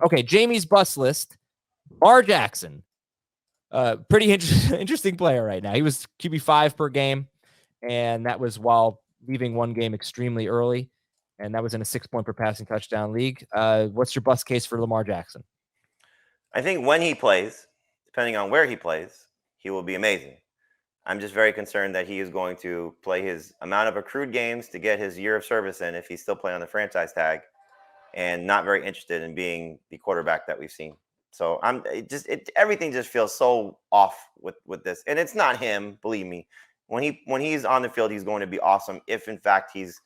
Okay, Jamey's bust list. Lamar Jackson. Pretty interesting player right now. He was QB5 per game, and that was while leaving one game extremely early, and that was in a 6-point per passing touchdown league. What's your bust case for Lamar Jackson? I think when he plays, depending on where he plays, he will be amazing. I'm just very concerned that he is going to play his amount of accrued games to get his year of service in if he's still playing on the franchise tag, and not very interested in being the quarterback that we've seen. So everything just feels so off with this, and it's not him. Believe me, when he's on the field, he's going to be awesome. If in fact he's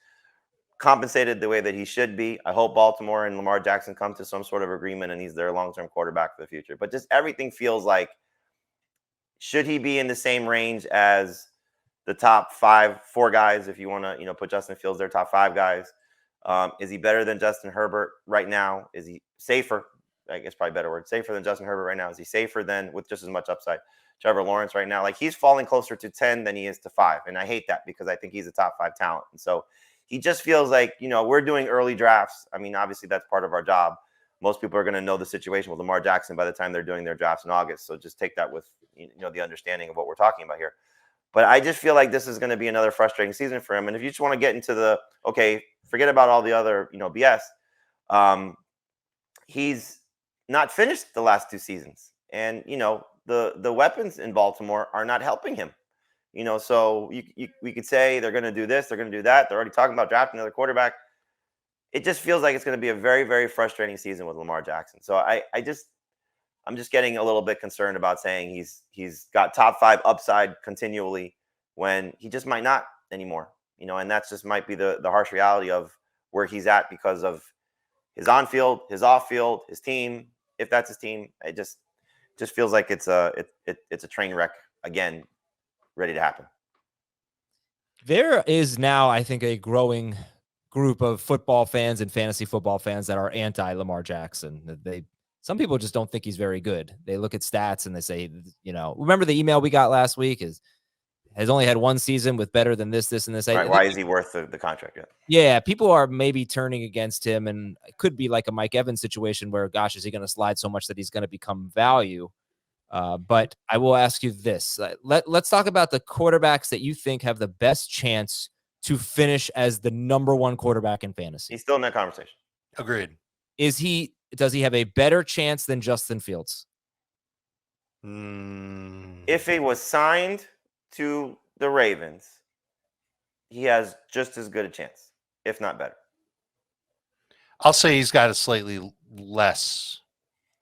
compensated the way that he should be, I hope Baltimore and Lamar Jackson come to some sort of agreement, and he's their long-term quarterback for the future. But just everything feels like, should he be in the same range as the top 4 guys? If you want to, put Justin Fields, their top 5 guys. Is he better than Justin Herbert right now? Is he safer? I guess probably a better word. Safer than Justin Herbert right now. Is he safer than, with just as much upside, Trevor Lawrence right now? Like, he's falling closer to 10 than he is to 5. And I hate that, because I think he's a top 5 talent. And so he just feels like, we're doing early drafts. I mean, obviously that's part of our job. Most people are going to know the situation with Lamar Jackson by the time they're doing their drafts in August. So just take that with, the understanding of what we're talking about here. But I just feel like this is going to be another frustrating season for him. And if you just want to get into the, okay, forget about all the other, BS. He's not finished the last 2 seasons. And, the weapons in Baltimore are not helping him. So we could say they're going to do this, they're going to do that. They're already talking about drafting another quarterback. It just feels like it's going to be a very, very frustrating season with Lamar Jackson. So I'm just getting a little bit concerned about saying he's got top 5 upside continually when he just might not anymore. And that's just might be the harsh reality of where he's at because of his on-field, his off-field, his team. If that's his team, it just feels like it's a train wreck again, ready to happen. There is now, I think, a growing group of football fans and fantasy football fans that are anti-Lamar Jackson. Some people just don't think he's very good. They look at stats and they say, remember the email we got last week has only had 1 season with better than this, and this. Right. Why is he worth the contract? Yeah, people are maybe turning against him, and it could be like a Mike Evans situation where, gosh, is he going to slide so much that he's going to become value? But I will ask you this. Let's talk about the quarterbacks that you think have the best chance to finish as the number 1 quarterback in fantasy. He's still in that conversation. Agreed. Does he have a better chance than Justin Fields? If he was signed to the Ravens, he has just as good a chance, if not better. I'll say he's got a slightly less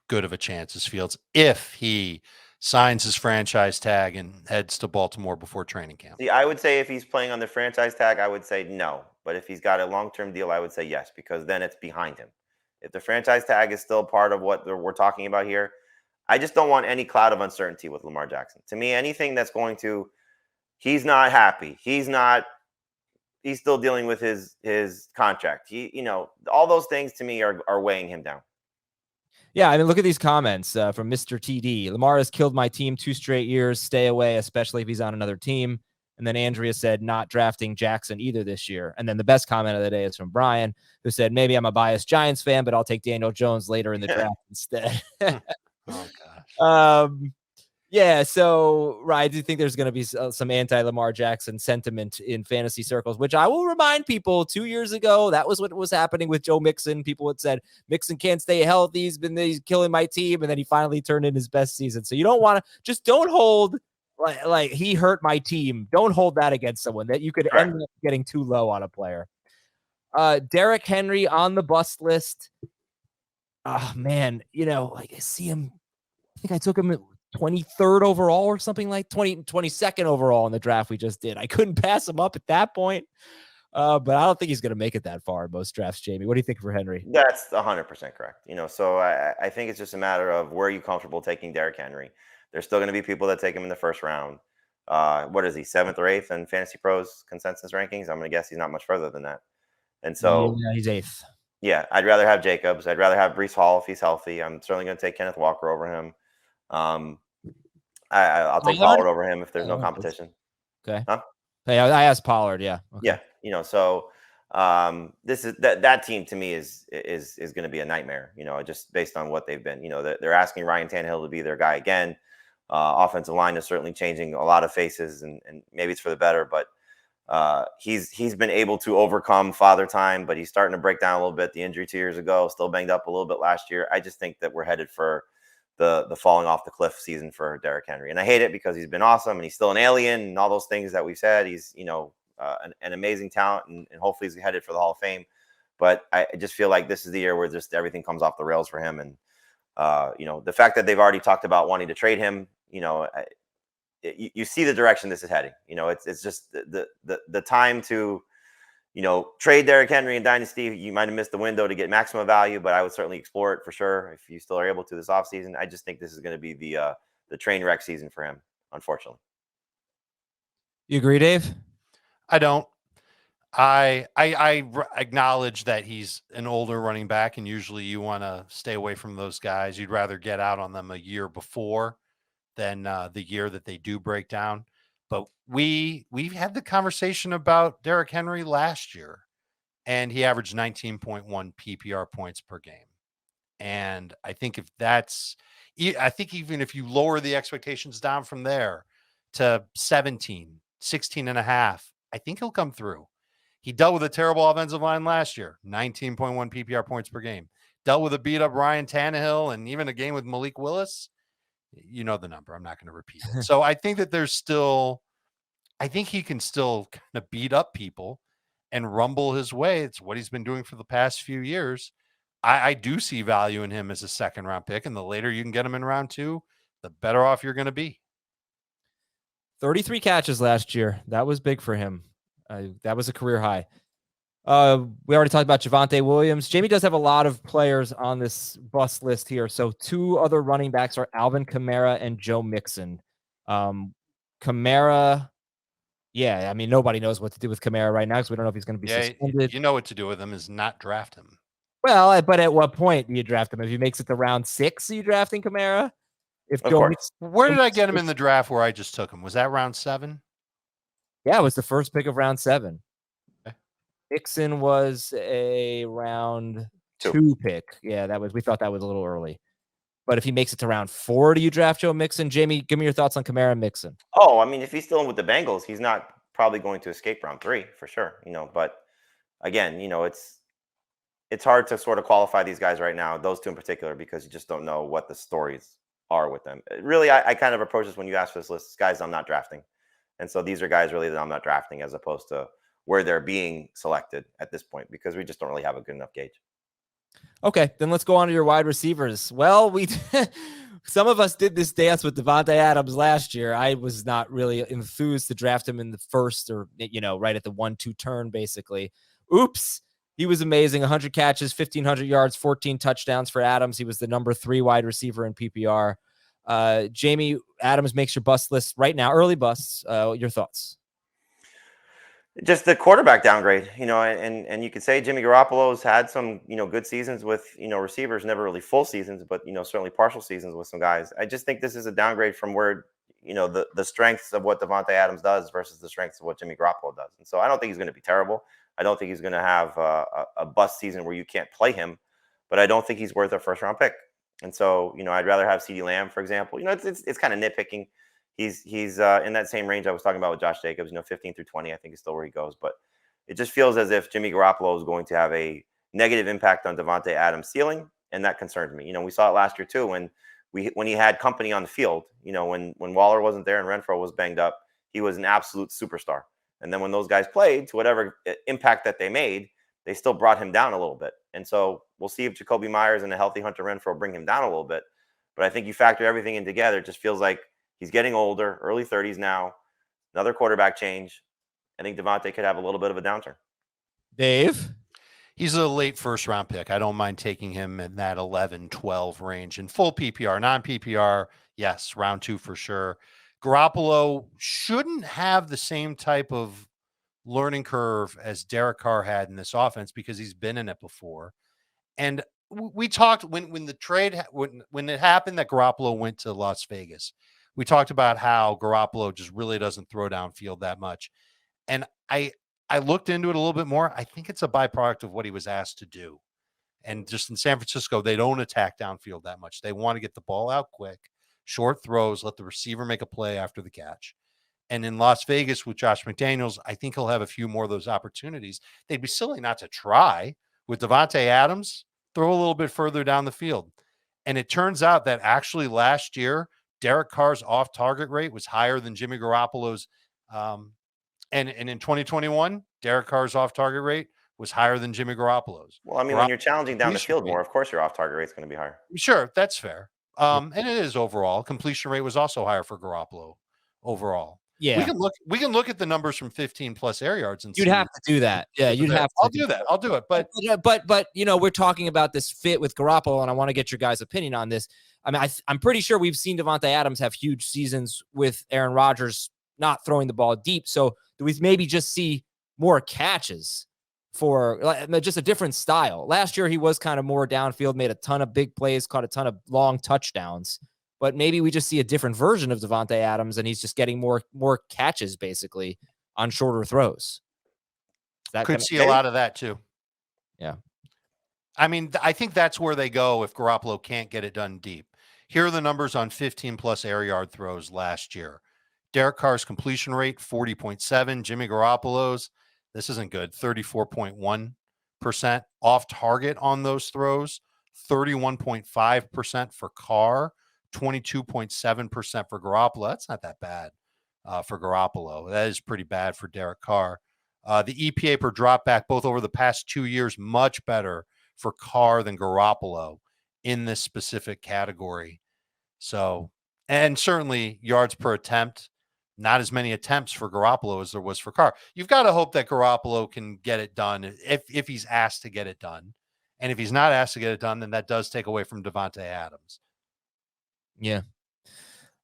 good of a chance as Fields if he signs his franchise tag and heads to Baltimore before training camp. See, I would say if he's playing on the franchise tag, I would say no. But if he's got a long-term deal, I would say yes, because then it's behind him. If the franchise tag is still part of what we're talking about here, I just don't want any cloud of uncertainty with Lamar Jackson. To me, anything that's going to, he's not happy. He's still dealing with his contract. All those things to me are weighing him down. Yeah, I mean, look at these comments from Mr. TD. Lamar has killed my team 2 straight years. Stay away, especially if he's on another team. And then Andrea said, not drafting Jackson either this year. And then the best comment of the day is from Brian, who said, maybe I'm a biased Giants fan, but I'll take Daniel Jones later in the draft instead. Oh, gosh. Yeah, so I do think there's going to be some anti-Lamar Jackson sentiment in fantasy circles, which I will remind people 2 years ago, that was what was happening with Joe Mixon. People had said, Mixon can't stay healthy. He's killing my team. And then he finally turned in his best season. So you don't want to, just don't hold like he hurt my team. Don't hold that against someone that you could end up getting too low on a player. Derrick Henry on the bust list. Oh man, I see him. I think I took him at 23rd overall or something like 22nd overall in the draft we just did. I couldn't pass him up at that point. But I don't think he's going to make it that far in most drafts, Jamey. What do you think for Henry? That's 100% correct. So I think it's just a matter of where are you comfortable taking Derrick Henry. There's still going to be people that take him in the first round. What is he, 7th or 8th in Fantasy Pros consensus rankings? I'm going to guess he's not much further than that. And so he's 8th. Yeah, I'd rather have Jacobs. I'd rather have Breece Hall if he's healthy. I'm certainly going to take Kenneth Walker over him. I'll take Pollard over him if there's no competition. Okay. Huh? Hey, I asked Pollard. Yeah. Okay. Yeah. So This is that team to me is going to be a nightmare. Just based on what they've been. They're asking Ryan Tannehill to be their guy again. Offensive line is certainly changing a lot of faces, and maybe it's for the better. But he's been able to overcome father time, but he's starting to break down a little bit. The injury 2 years ago, still banged up a little bit last year. I just think that we're headed for the falling off the cliff season for Derrick Henry, and I hate it because he's been awesome and he's still an alien and all those things that we've said. He's an amazing talent, and hopefully he's headed for the Hall of Fame. But I just feel like this is the year where just everything comes off the rails for him, and the fact that they've already talked about wanting to trade him, you see the direction this is heading. It's just the time to, trade Derrick Henry in Dynasty. You might have missed the window to get maximum value, but I would certainly explore it for sure if you still are able to this offseason. I just think this is going to be the train wreck season for him, unfortunately. You agree, Dave? I don't. I acknowledge that he's an older running back, and usually you want to stay away from those guys. You'd rather get out on them a year before than the year that they do break down. But we've had the conversation about Derrick Henry last year, and he averaged 19.1 PPR points per game. And I think even if you lower the expectations down from there to 17, 16 and a half, I think he'll come through. He dealt with a terrible offensive line last year, 19.1 PPR points per game. Dealt with a beat up Ryan Tannehill and even a game with Malik Willis. You know the number. I'm not going to repeat it. So I think that I think he can still kind of beat up people and rumble his way. It's what he's been doing for the past few years. I do see value in him as a second round pick. And the later you can get him in round 2, the better off you're going to be. 33 catches last year. That was big for him. That was a career high. We already talked about Javonte Williams. Jamey does have a lot of players on this bust list here. So 2 other running backs are Alvin Kamara and Joe Mixon. Kamara, yeah, I mean, nobody knows what to do with Kamara right now because we don't know if he's going to be suspended. You know what to do with him is not draft him. Well, but at what point do you draft him? If he makes it to round 6, are you drafting Kamara? Where did I get him in the draft where I just took him? Was that round 7? Yeah, it was the first pick of round 7. Okay. Mixon was a round 2 pick. Yeah, we thought that was a little early. But if he makes it to round 4, do you draft Joe Mixon? Jamey, give me your thoughts on Kamara and Mixon. Oh, I mean, if he's still in with the Bengals, he's not probably going to escape round 3 for sure. But again, it's hard to sort of qualify these guys right now, those 2 in particular, because you just don't know what the stories are with them. Really, I kind of approach this when you ask for this list, guys I'm not drafting. And so these are guys really that I'm not drafting as opposed to where they're being selected at this point, because we just don't really have a good enough gauge. Okay, then let's go on to your wide receivers. Well, some of us did this dance with Davante Adams last year. I was not really enthused to draft him in the first or, right at the 1-2 turn, basically. Oops. He was amazing. 100 catches, 1,500 yards, 14 touchdowns for Adams. He was the number 3 wide receiver in PPR. Jamey, Adams makes your bust list right now. Early busts. Your thoughts? Just the quarterback downgrade, and you could say Jimmy Garoppolo's had some, good seasons with, receivers, never really full seasons, but, certainly partial seasons with some guys. I just think this is a downgrade from where, the strengths of what Davante Adams does versus the strengths of what Jimmy Garoppolo does. And so I don't think he's going to be terrible. I don't think he's going to have a bust season where you can't play him, but I don't think he's worth a first round pick. And so, I'd rather have CeeDee Lamb, for example. It's kind of nitpicking. He's in that same range I was talking about with Josh Jacobs, 15 through 20, I think is still where he goes. But it just feels as if Jimmy Garoppolo is going to have a negative impact on Davante Adams' ceiling, and that concerns me. We saw it last year too when he had company on the field. When Waller wasn't there and Renfro was banged up, he was an absolute superstar. And then when those guys played, to whatever impact that they made, they still brought him down a little bit. And so we'll see if Jacoby Myers and a healthy Hunter Renfro bring him down a little bit. But I think you factor everything in together, it just feels like he's getting older, early 30s now, another quarterback change. I think Davante could have a little bit of a downturn. Dave? He's a late first round pick. I don't mind taking him in that 11, 12 range in full PPR, non-PPR. Yes, round 2 for sure. Garoppolo shouldn't have the same type of learning curve as Derek Carr had in this offense because he's been in it before. And we talked when the trade, when it happened that Garoppolo went to Las Vegas, we talked about how Garoppolo just really doesn't throw downfield that much. And I I looked into it a little bit more. I think it's a byproduct of what he was asked to do. And just in San Francisco, they don't attack downfield that much. They want to get the ball out quick, short throws, let the receiver make a play after the catch. And in Las Vegas with Josh McDaniels, I think he'll have a few more of those opportunities. They'd be silly not to try. With Davante Adams, throw a little bit further down the field. And it turns out that actually last year, Derek Carr's off-target rate was higher than Jimmy Garoppolo's. And in 2021, Derek Carr's off-target rate was higher than Jimmy Garoppolo's. Well, I mean, when you're challenging down the field more, of course your off-target rate is going to be higher. Sure, that's fair. And it is overall. Completion rate was also higher for Garoppolo overall. Yeah. We can look at the numbers from 15 plus air yards and you'd have to do that. Yeah, you'd have to. I'll do that. I'll do it. But we're talking about this fit with Garoppolo, and I want to get your guys' opinion on this. I mean, I'm pretty sure we've seen Davante Adams have huge seasons with Aaron Rodgers not throwing the ball deep. So do we maybe just see more catches for just a different style? Last year, he was kind of more downfield, made a ton of big plays, caught a ton of long touchdowns. But maybe we just see a different version of Davante Adams, and he's just getting more catches, basically, on shorter throws. Could see a lot of that, too. Yeah. I mean, I think that's where they go if Garoppolo can't get it done deep. Here are the numbers on 15-plus air yard throws last year. Derek Carr's completion rate, 40.7. Jimmy Garoppolo's, this isn't good, 34.1%. Off target on those throws, 31.5% for Carr, 22.7% for Garoppolo. That's not that bad for Garoppolo. That is pretty bad for Derek Carr. The EPA per dropback, both over the past 2 years, much better for Carr than Garoppolo in this specific category. So, and certainly yards per attempt, not as many attempts for Garoppolo as there was for Carr. You've got to hope that Garoppolo can get it done if he's asked to get it done. And if he's not asked to get it done, then that does take away from Davante Adams. Yeah.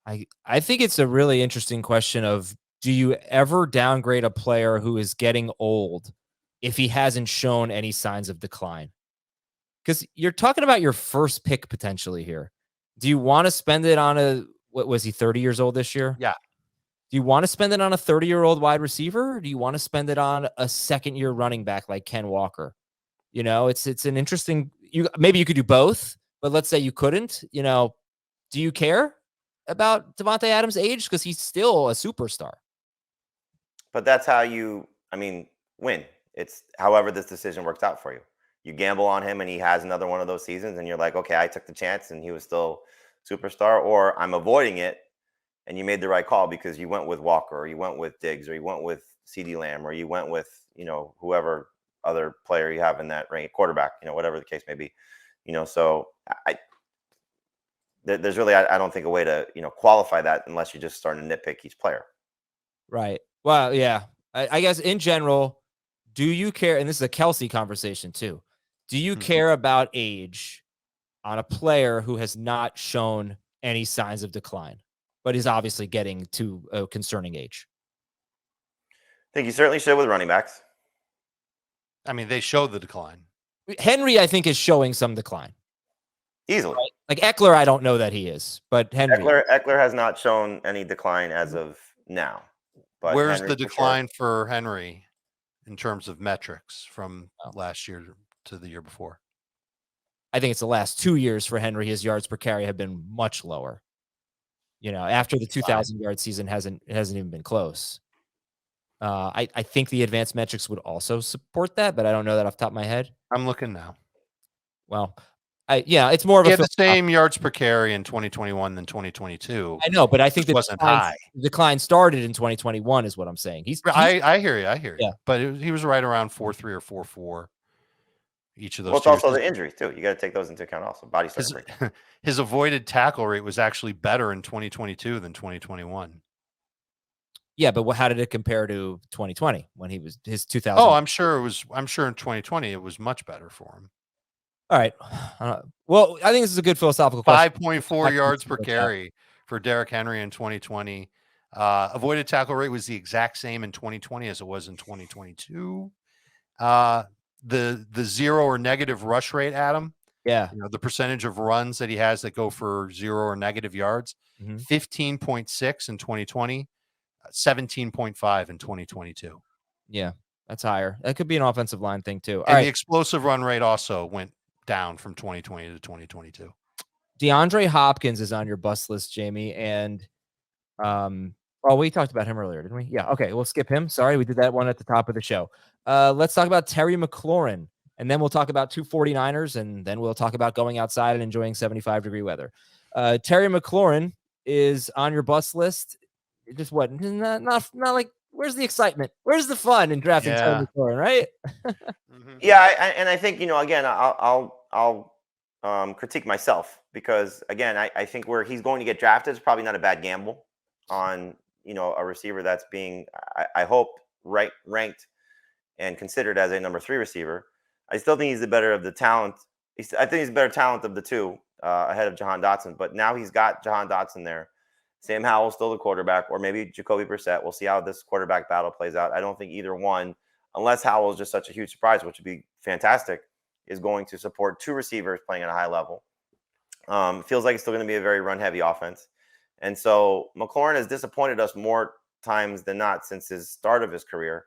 I think it's a really interesting question of, do you ever downgrade a player who is getting old if he hasn't shown any signs of decline? Because you're talking about your first pick potentially here. Do you want to spend it on what was he, 30 years old this year? Yeah. Do you want to spend it on a 30-year-old wide receiver? Or do you want to spend it on a second-year running back like Ken Walker? It's an interesting, maybe you could do both, but let's say you couldn't, do you care about Davante Adams' age? Because he's still a superstar. But that's how you win. It's however this decision works out for you. You gamble on him and he has another one of those seasons and you're like, okay, I took the chance and he was still superstar, or I'm avoiding it and you made the right call because you went with Walker, or you went with Diggs, or you went with CeeDee Lamb, or you went with, whoever other player you have in that range, quarterback, whatever the case may be. So there's really, I don't think, a way to, qualify that unless you just start to nitpick each player. Right. Well, yeah. I guess in general, do you care? And this is a Kelsey conversation too. Do you care about age on a player who has not shown any signs of decline, but is obviously getting to a concerning age? I think you certainly should with running backs. I mean, they showed the decline. Henry, I think, is showing some decline. Easily. Right? Like Eckler, I don't know that he is, but Henry. Eckler has not shown any decline as of now. But where's the decline for Henry in terms of metrics from last year to the year before? I think it's the last 2 years for Henry. His yards per carry have been much lower. After the 2,000-yard season hasn't even been close. I think the advanced metrics would also support that, but I don't know that off the top of my head. I'm looking now. Well, it's more of the same yards per carry in 2021 than 2022. I know, but I think the wasn't high. Decline started in 2021 is what I'm saying. I hear you. Yeah. But he was right around 4.3 or 4.4 each of those. Well, it's also the injuries too. You got to take those into account also. Body starting his avoided tackle rate was actually better in 2022 than 2021. Yeah, but how did it compare to 2020 when he was his 2000? Oh, I'm sure in 2020 it was much better for him. All right. Well, I think this is a good philosophical question. 5.4 yards per carry for Derrick Henry in 2020. Avoided tackle rate was the exact same in 2020 as it was in 2022. The zero or negative rush rate, Adam. Yeah. The percentage of runs that he has that go for 0 or negative yards, 15.6 in 2020, 17.5 in 2022. Yeah. That's higher. That could be an offensive line thing too. All And right. the explosive run rate also went down from 2020 to 2022. DeAndre Hopkins is on your bust list, Jamey. And we talked about him earlier, didn't we? Yeah. Okay. We'll skip him. Sorry. We did that one at the top of the show. Let's talk about Terry McLaurin. And then we'll talk about 2 49ers. And then we'll talk about going outside and enjoying 75-degree weather. Terry McLaurin is on your bust list. Just what? Not like, where's the excitement? Where's the fun in drafting Terry McLaurin, right? Yeah. I think, again, I'll critique myself because, again, I think where he's going to get drafted is probably not a bad gamble on, a receiver that's being, I hope, ranked and considered as a number 3 receiver. I still think he's the better of the talent. I think he's the better talent of the two ahead of Jahan Dotson, but now he's got Jahan Dotson there. Sam Howell's still the quarterback, or maybe Jacoby Brissett. We'll see how this quarterback battle plays out. I don't think either one, unless Howell is just such a huge surprise, which would be fantastic, is going to support 2 receivers playing at a high level. Feels like it's still going to be a very run-heavy offense. And so McLaurin has disappointed us more times than not since his start of his career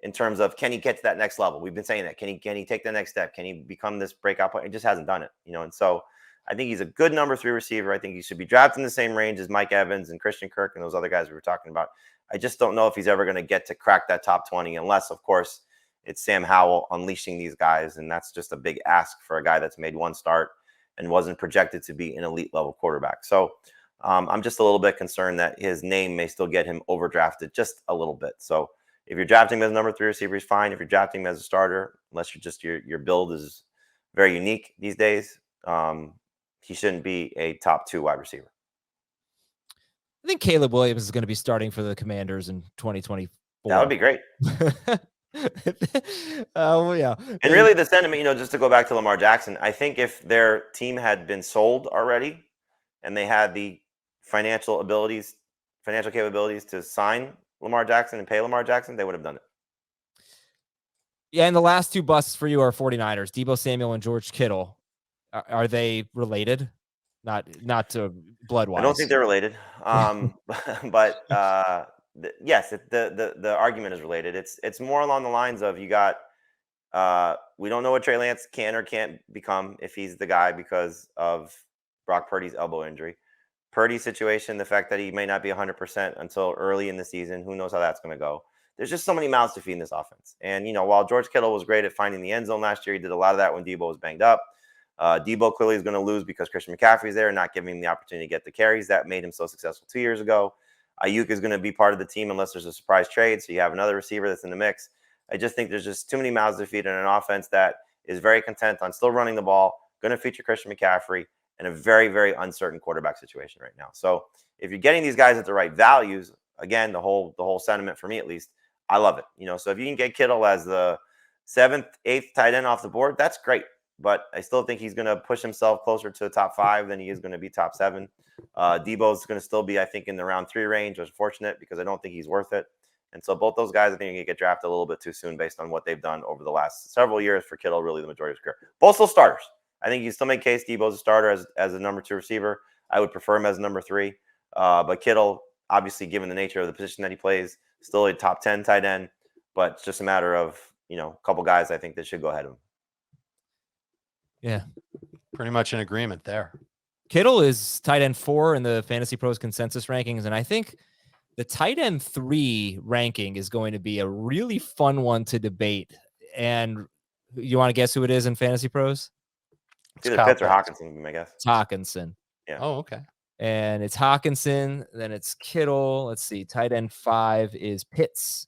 in terms of, can he get to that next level? We've been saying that. Can he take the next step? Can he become this breakout player? He just hasn't done it, And so I think he's a good number 3 receiver. I think he should be drafted in the same range as Mike Evans and Christian Kirk and those other guys we were talking about. I just don't know if he's ever going to get to crack that top 20 unless, of course, it's Sam Howell unleashing these guys. And that's just a big ask for a guy that's made one start and wasn't projected to be an elite level quarterback. So I'm just a little bit concerned that his name may still get him overdrafted just a little bit. So if you're drafting him as number 3 receiver, he's fine. If you're drafting him as a starter, unless you're just your build is very unique these days, he shouldn't be a top 2 wide receiver. I think Caleb Williams is going to be starting for the Commanders in 2024. That would be great. Yeah. And really the sentiment, just to go back to Lamar Jackson, I think if their team had been sold already and they had the financial capabilities to sign Lamar Jackson and pay Lamar Jackson, they would have done it. Yeah, and the last 2 busts for you are 49ers, Deebo Samuel and George Kittle. Are they related? Not to blood-wise. I don't think they're related. But yes, the argument is related. It's more along the lines of we don't know what Trey Lance can or can't become if he's the guy because of Brock Purdy's elbow injury. Purdy's situation, the fact that he may not be 100% until early in the season, who knows how that's going to go. There's just so many mouths to feed in this offense. And, while George Kittle was great at finding the end zone last year, he did a lot of that when Deebo was banged up. Deebo clearly is going to lose because Christian McCaffrey's there and not giving him the opportunity to get the carries that made him so successful 2 years ago. Ayuk is going to be part of the team unless there's a surprise trade, so you have another receiver that's in the mix. I just think there's just too many mouths to feed in an offense that is very content on still running the ball, going to feature Christian McCaffrey, and a very, very uncertain quarterback situation right now. So if you're getting these guys at the right values, again, the whole sentiment for me at least, I love it. So if you can get Kittle as the 7th, 8th tight end off the board, that's great. But I still think he's going to push himself closer to the top 5 than he is going to be top 7. Deebo's going to still be, I think, in the round 3 range, which is fortunate because I don't think he's worth it. And so both those guys, I think, are going to get drafted a little bit too soon based on what they've done over the last several years for Kittle, really the majority of his career. Both still starters. I think you still make case Deebo's a starter as a number 2 receiver. I would prefer him as a number 3. But Kittle, obviously, given the nature of the position that he plays, still a top 10 tight end. But it's just a matter of, a couple guys I think that should go ahead of him. Yeah. Pretty much in agreement there. Kittle is tight end 4 in the Fantasy Pros consensus rankings. And I think the tight end 3 ranking is going to be a really fun one to debate. And you want to guess who it is in Fantasy Pros? It's either Pitts or Hawkinson, I guess. It's Hawkinson. Yeah. Oh, okay. And it's Hawkinson. Then it's Kittle. Let's see. Tight end 5 is Pitts.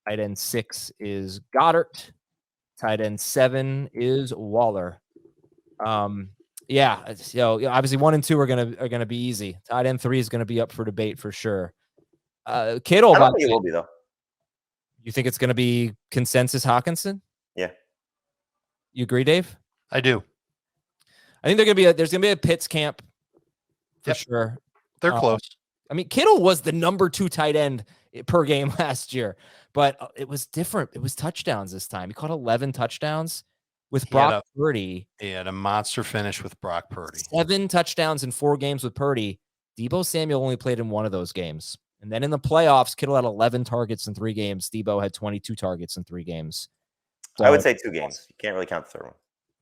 Tight end 6 is Goddard. Tight end 7 is Waller. Yeah. So obviously 1 and 2 are gonna be easy. Tight end 3 is gonna be up for debate for sure. Kittle, I don't think it will be though. You think it's gonna be consensus Hawkinson? Yeah. You agree, Dave? I do. I think there's gonna be a Pitts camp for sure. They're close. I mean, Kittle was the number 2 tight end per game last year, but it was different. It was touchdowns this time. He caught 11 touchdowns with Brock Purdy. He had a monster finish with Brock Purdy. 7 touchdowns in 4 games with Purdy. Deebo Samuel only played in 1 of those games. And then in the playoffs, Kittle had 11 targets in 3 games. Debo had 22 targets in 3 games. So, I would say 2 games. You can't really count the third one.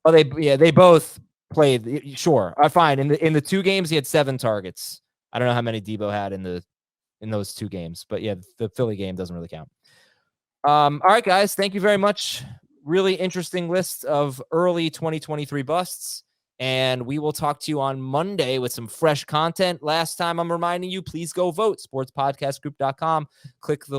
Oh, they both played. Sure, fine. In the 2 games, he had 7 targets. I don't know how many Debo had in those 2 games, but yeah, the Philly game doesn't really count. All right, guys, thank you very much. Really interesting list of early 2023 busts. And we will talk to you on Monday with some fresh content. Last time I'm reminding you, please go vote. Sportspodcastgroup.com. Click the